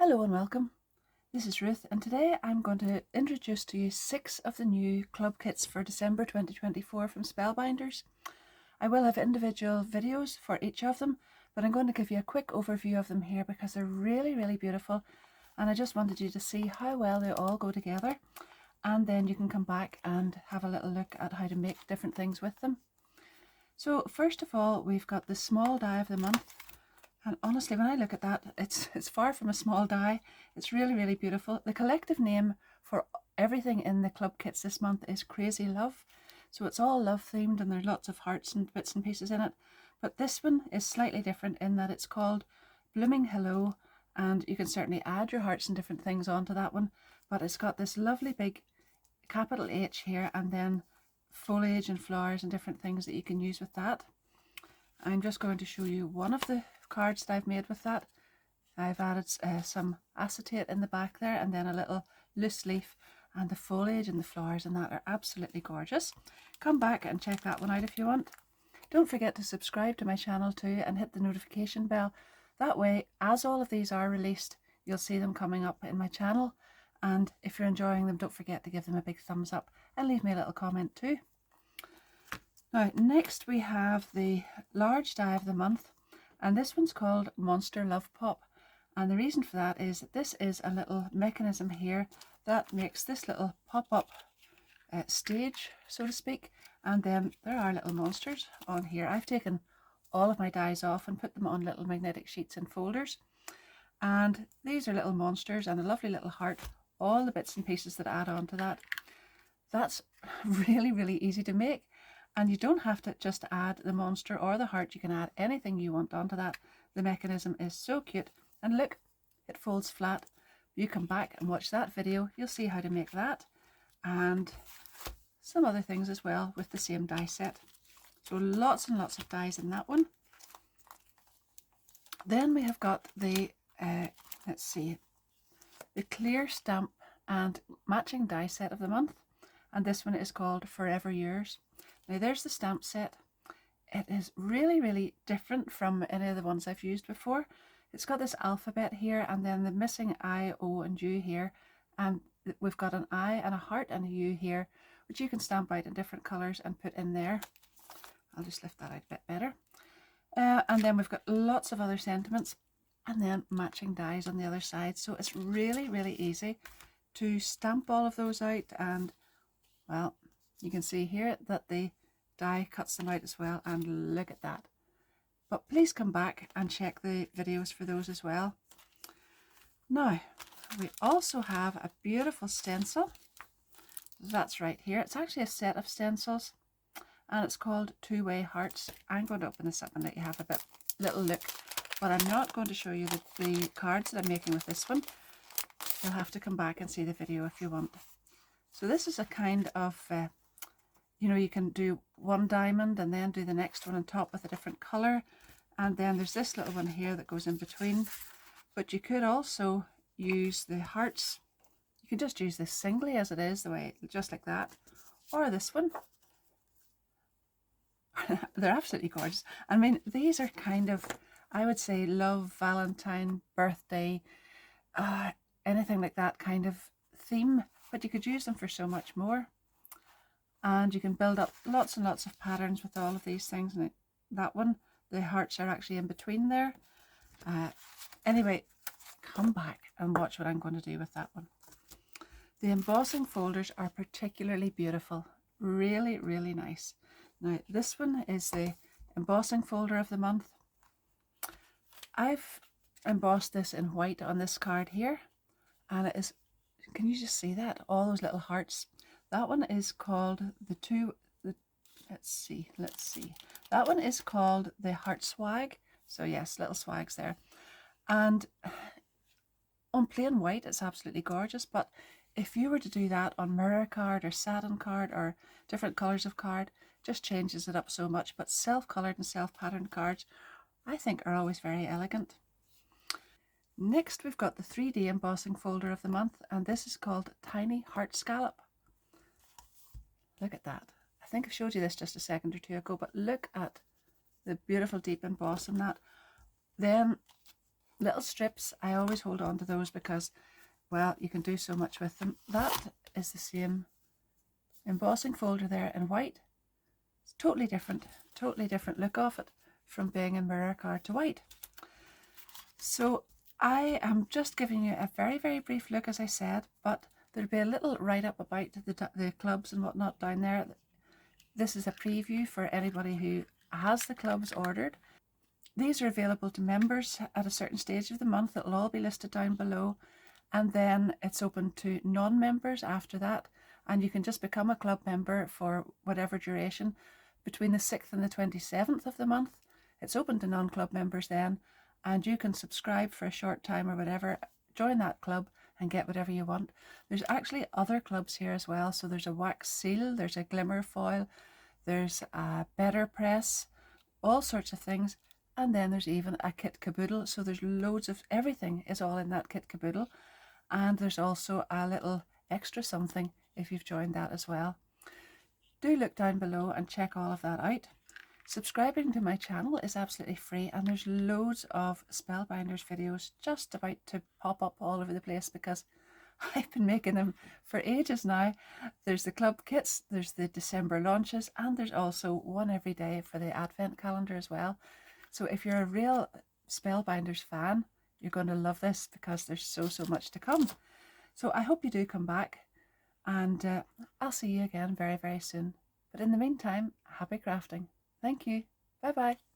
Hello and welcome. This is Ruth, and today I'm going to introduce to you 6 of the new club kits for December 2024 from Spellbinders. I will have individual videos for each of them, but I'm going to give you a quick overview of them here because they're really beautiful, and I just wanted you to see how well they all go together, and then you can come back and have a little look at how to make different things with them. So first of all, we've got the small die of the month. And honestly, when I look at that, it's far from a small die. It's really beautiful. The collective name for everything in the club kits this month is Crazy Love. So it's all love themed and there's lots of hearts and bits and pieces in it. But this one is slightly different in that it's called Blooming Hello. And you can certainly add your hearts and different things onto that one. But it's got this lovely big capital H here and then foliage and flowers and different things that you can use with that. I'm just going to show you one of the cards that I've made with that. I've added some acetate in the back there and then a little loose leaf, and the foliage and the flowers and that are absolutely gorgeous. Come back and check that one out if you want. Don't forget to subscribe to my channel too and hit the notification bell. That way, as all of these are released, you'll see them coming up in my channel, and if you're enjoying them, don't forget to give them a big thumbs up and leave me a little comment too. Now next we have the large die of the month, and this one's called Monster Love Pop, and the reason for that is that this is a little mechanism here that makes this little pop-up stage, so to speak, and then there are little monsters on here. I've taken all of my dies off and put them on little magnetic sheets and folders, and these are little monsters and a lovely little heart, all the bits and pieces that add on to that. That's really easy to make. And you don't have to just add the monster or the heart, you can add anything you want onto that. The mechanism is so cute, and look, it folds flat. You come back and watch that video, you'll see how to make that and some other things as well with the same die set. So lots and lots of dies in that one. Then we have got the let's see, the clear stamp and matching die set of the month, and this one is called Forever Yours. Now there's the stamp set. It is really different from any of the ones I've used before. It's got this alphabet here and then the missing I, O and U here, and we've got an I and a heart and a U here, which you can stamp out in different colours and put in there. I'll just lift that out a bit better. And then we've got lots of other sentiments and then matching dies on the other side. So it's really easy to stamp all of those out, and well, you can see here that the die cuts them out as well, and look at that. But please come back and check the videos for those as well. Now we also have a beautiful stencil. That's right here. It's actually a set of stencils and it's called Two-Way Hearts. I'm going to open this up and let you have a little look, but I'm not going to show you the cards that I'm making with this one. You'll have to come back and see the video if you want. So this is a kind of you know, you can do one diamond and then do the next one on top with a different colour, and then there's this little one here that goes in between. But you could also use the hearts. You can just use this singly as it is, the way, just like that, or this one. They're absolutely gorgeous. I mean, these are kind of, I would say, love, Valentine, birthday, anything like that kind of theme, but you could use them for so much more. And you can build up lots and lots of patterns with all of these things. And that one, the hearts are actually in between there. Anyway, come back and watch what I'm going to do with that one. The embossing folders are particularly beautiful. Really nice. Now this one is the embossing folder of the month. I've embossed this in white on this card here, and it is, can you just see that? All those little hearts. That one is called let's see. That one is called the Heart Swag. So yes, little swags there. And on plain white, it's absolutely gorgeous. But if you were to do that on mirror card or satin card or different colours of card, just changes it up so much. But self-coloured and self-patterned cards, I think, are always very elegant. Next, we've got the 3D embossing folder of the month, and this is called Tiny Heart Scallop. Look at that. I think I showed you this just a second or two ago, but look at the beautiful deep emboss in that. Then little strips. I always hold on to those because, well, you can do so much with them. That is the same embossing folder there in white. It's totally different look of it from being in mirror card to white. So I am just giving you a very, very brief look, as I said, but there'll be a little write-up about the clubs and whatnot down there. This is a preview for anybody who has the clubs ordered. These are available to members at a certain stage of the month. It'll all be listed down below, and then it's open to non-members after that, and you can just become a club member for whatever duration between the 6th and the 27th of the month. It's open to non-club members then, and you can subscribe for a short time or whatever, join that club and get whatever you want. There's actually other clubs here as well. So there's a wax seal, there's a glimmer foil, there's a better press, all sorts of things. And then there's even a kit caboodle. So there's loads of everything is all in that kit caboodle. And there's also a little extra something if you've joined that as well. Do look down below and check all of that out. Subscribing to my channel is absolutely free, and there's loads of Spellbinders videos just about to pop up all over the place because I've been making them for ages now. There's the club kits, there's the December launches, and there's also one every day for the advent calendar as well. So if you're a real Spellbinders fan, you're going to love this because there's so much to come. So I hope you do come back, and I'll see you again very, very soon. But in the meantime, happy crafting. Thank you. Bye bye.